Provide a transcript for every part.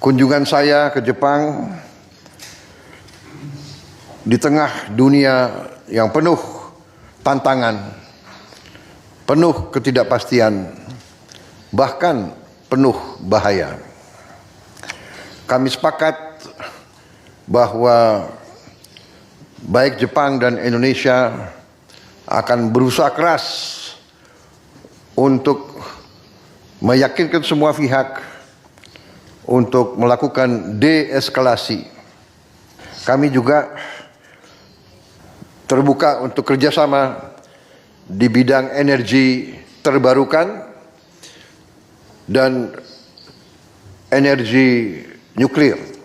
Kunjungan saya ke Jepang di tengah dunia yang penuh tantangan, penuh ketidakpastian, bahkan penuh bahaya. Kami sepakat bahwa baik Jepang dan Indonesia akan berusaha keras untuk meyakinkan semua pihak untuk melakukan deeskalasi. Kami juga terbuka untuk kerjasama di bidang energi terbarukan dan energi nuklir.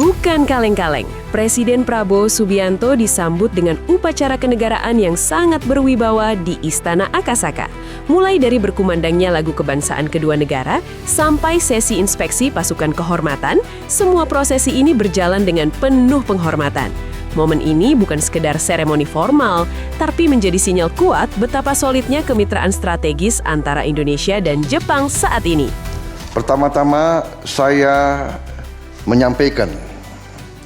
Bukan kaleng-kaleng, Presiden Prabowo Subianto disambut dengan upacara kenegaraan yang sangat berwibawa di Istana Akasaka. Mulai dari berkumandangnya lagu kebangsaan kedua negara, sampai sesi inspeksi pasukan kehormatan, semua prosesi ini berjalan dengan penuh penghormatan. Momen ini bukan sekedar seremoni formal, tapi menjadi sinyal kuat betapa solidnya kemitraan strategis antara Indonesia dan Jepang saat ini. Pertama-tama saya menyampaikan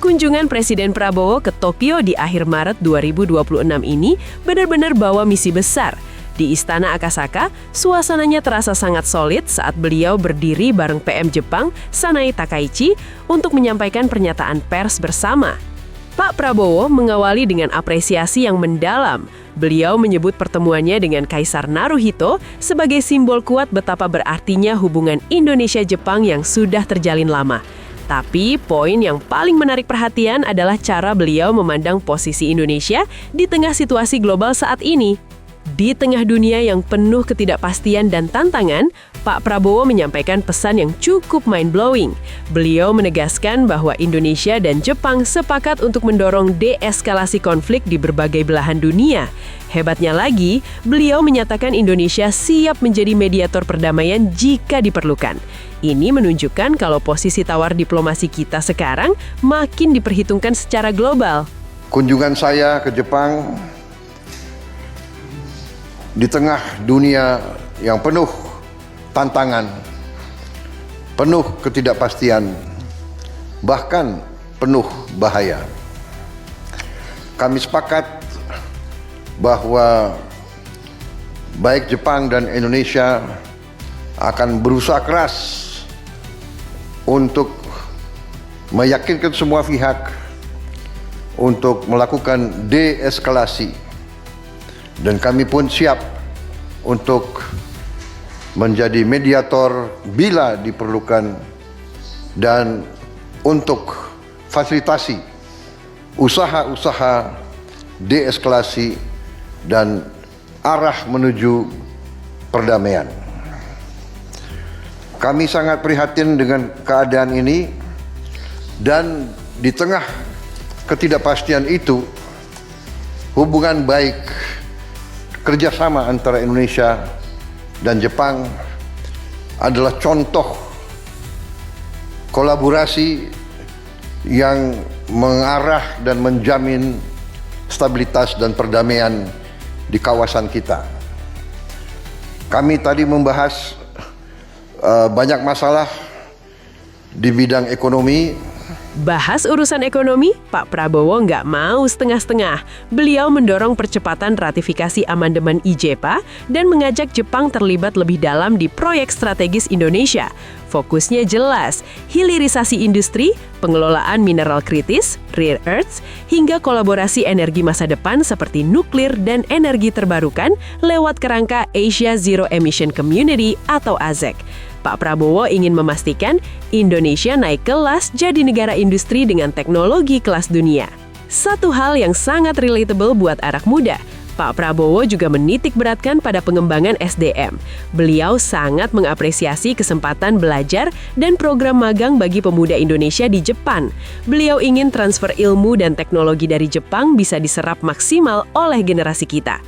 Kunjungan Presiden Prabowo ke Tokyo di akhir Maret 2026 ini benar-benar bawa misi besar. Di Istana Akasaka, suasananya terasa sangat solid saat beliau berdiri bareng PM Jepang, Sanae Takaichi, untuk menyampaikan pernyataan pers bersama. Pak Prabowo mengawali dengan apresiasi yang mendalam. Beliau menyebut pertemuannya dengan Kaisar Naruhito sebagai simbol kuat betapa berartinya hubungan Indonesia-Jepang yang sudah terjalin lama. Tapi poin yang paling menarik perhatian adalah cara beliau memandang posisi Indonesia di tengah situasi global saat ini. Di tengah dunia yang penuh ketidakpastian dan tantangan, Pak Prabowo menyampaikan pesan yang cukup mind-blowing. Beliau menegaskan bahwa Indonesia dan Jepang sepakat untuk mendorong deeskalasi konflik di berbagai belahan dunia. Hebatnya lagi, beliau menyatakan Indonesia siap menjadi mediator perdamaian jika diperlukan. Ini menunjukkan kalau posisi tawar diplomasi kita sekarang makin diperhitungkan secara global. kunjungan saya ke Jepang di tengah dunia yang penuh tantangan, penuh ketidakpastian, bahkan penuh bahaya. Kami sepakat bahwa baik Jepang dan Indonesia akan berusaha keras untuk meyakinkan semua pihak untuk melakukan deeskalasi, dan kami pun siap untuk menjadi mediator bila diperlukan dan untuk fasilitasi usaha-usaha deeskalasi dan arah menuju perdamaian. Kami sangat prihatin dengan keadaan ini, dan di tengah ketidakpastian itu, hubungan baik kerjasama antara Indonesia dan Jepang adalah contoh kolaborasi yang mengarah dan menjamin stabilitas dan perdamaian di kawasan kita. Kami tadi membahas banyak masalah di bidang ekonomi. Bahas urusan ekonomi, Pak Prabowo nggak mau setengah-setengah. Beliau mendorong percepatan ratifikasi amandemen IJPA dan mengajak Jepang terlibat lebih dalam di proyek strategis Indonesia. Fokusnya jelas, hilirisasi industri, pengelolaan mineral kritis, rare earths, hingga kolaborasi energi masa depan seperti nuklir dan energi terbarukan lewat kerangka Asia Zero Emission Community atau AZEC. Pak Prabowo ingin memastikan Indonesia naik kelas jadi negara industri dengan teknologi kelas dunia. Satu hal yang sangat relatable buat anak muda, Pak Prabowo juga menitik beratkan pada pengembangan SDM. Beliau sangat mengapresiasi kesempatan belajar dan program magang bagi pemuda Indonesia di Jepang. Beliau ingin transfer ilmu dan teknologi dari Jepang bisa diserap maksimal oleh generasi kita.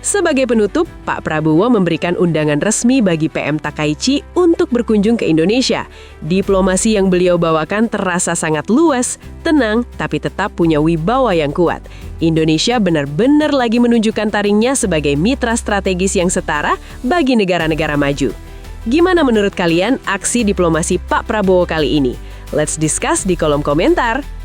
Sebagai penutup, Pak Prabowo memberikan undangan resmi bagi PM Takaichi untuk berkunjung ke Indonesia. Diplomasi yang beliau bawakan terasa sangat luas, tenang, tapi tetap punya wibawa yang kuat. Indonesia benar-benar lagi menunjukkan taringnya sebagai mitra strategis yang setara bagi negara-negara maju. Gimana menurut kalian aksi diplomasi Pak Prabowo kali ini? Let's discuss di kolom komentar.